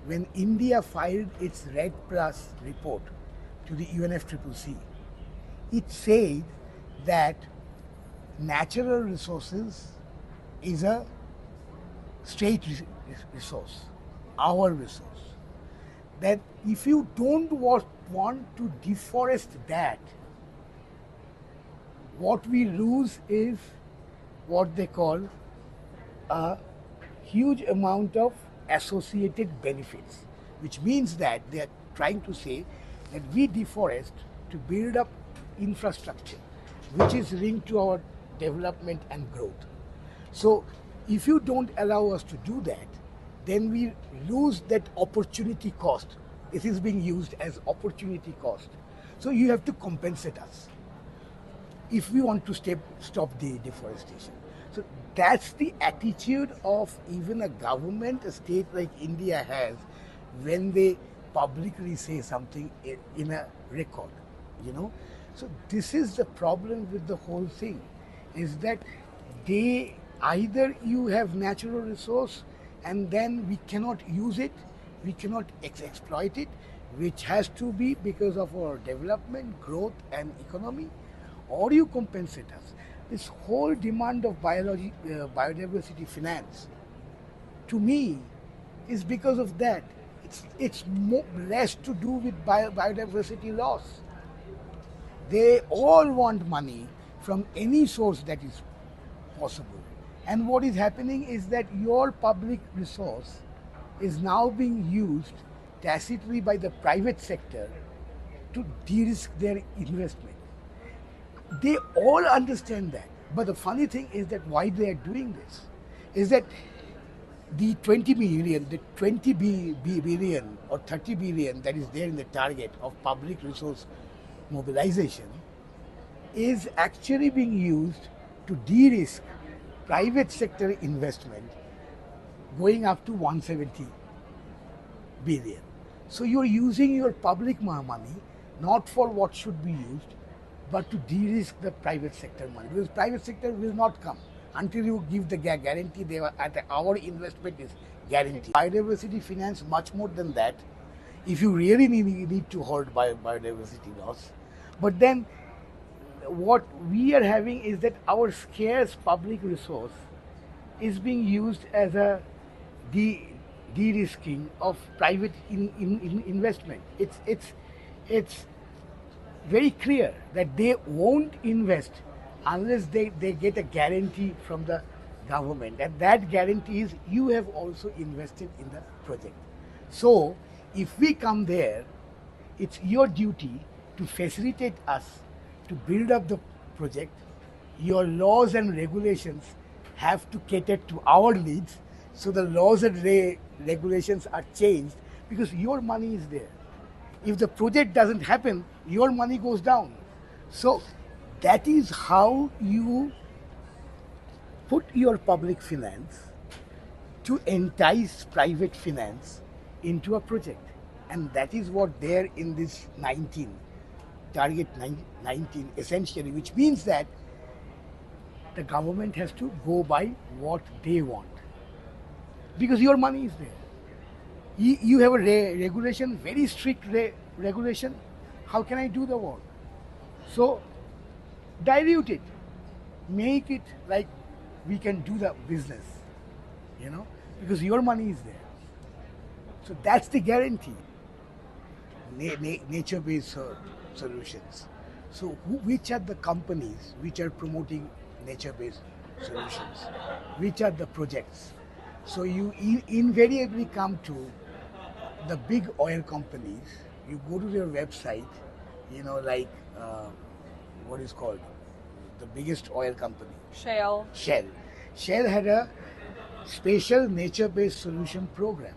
when India filed its Red Plus report to the UNFCCC, it said that natural resources is a state resource, our resource. That if you don't want to deforest that, what we lose is what they call a huge amount of associated benefits, which means that they are trying to say that we deforest to build up infrastructure, which is linked to our development and growth. So, if you don't allow us to do that, then we lose that opportunity cost. It is being used as opportunity cost. So, you have to compensate us if we want to stop the deforestation. So that's the attitude of even a government, a state like India has when they publicly say something in a record, you know. So this is the problem with the whole thing, is that they either you have natural resource and then we cannot use it, we cannot exploit it, which has to be because of our development, growth and economy, or you compensate us. This whole demand of biodiversity finance, to me, is because of that. It's less to do with biodiversity loss. They all want money from any source that is possible. And what is happening is that your public resource is now being used tacitly by the private sector to de-risk their investment. They all understand that. But the funny thing is that why they are doing this is that the 20 billion or 30 billion that is there in the target of public resource mobilization is actually being used to de-risk private sector investment going up to 170 billion. So you're using your public money not for what should be used, but to de-risk the private sector money, because private sector will not come until you give the guarantee our investment is guaranteed. Biodiversity finance much more than that, if you really need to hold biodiversity loss. But then what we are having is that our scarce public resource is being used as a de-risking of private investment. It's very clear that they won't invest unless they get a guarantee from the government, and that guarantee is you have also invested in the project. So if we come there, it's your duty to facilitate us to build up the project. Your laws and regulations have to cater to our needs, so the laws and regulations are changed because your money is there. If the project doesn't happen, your money goes down. So that is how you put your public finance to entice private finance into a project. And that is what there in this 19, target 19 essentially, which means that the government has to go by what they want. Because your money is there. You have a regulation, very strict regulation. How can I do the work? So dilute it, make it like we can do the business, you know, because your money is there. So that's the guarantee. Nature-based solutions. So which are the companies which are promoting nature-based solutions? Which are the projects? So you invariably come to the big oil companies. You go to their website, you know, like what is called the biggest oil company, Shale. Shell had a special nature-based solution program,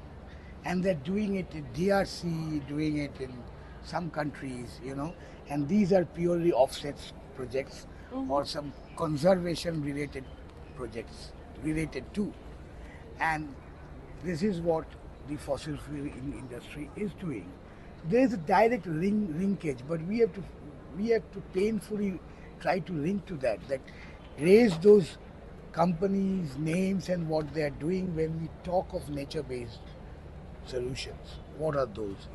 and they're doing it in DRC, doing it in some countries, you know, and these are purely offsets projects or some conservation related projects related to. And this is what the fossil fuel industry is doing. There is a direct linkage, but we have to painfully try to link to that raise those companies' names and what they are doing when we talk of nature-based solutions. What are those?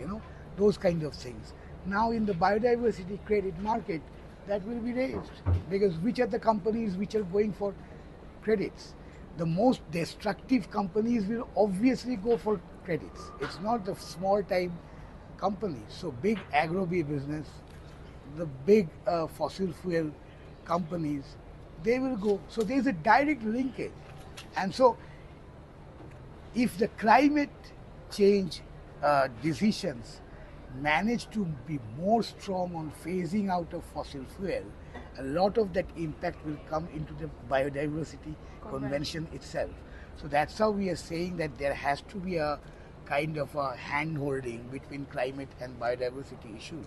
Those kind of things. Now in the biodiversity credit market, that will be raised, because which are the companies which are going for credits? The most destructive companies will obviously go for credits. It's not the small time companies. So big agro business, the big fossil fuel companies, they will go. So there is a direct linkage. And so if the climate change decisions manage to be more strong on phasing out of fossil fuel, a lot of that impact will come into the biodiversity convention itself. So that's how we are saying that there has to be a kind of a hand holding between climate and biodiversity issues.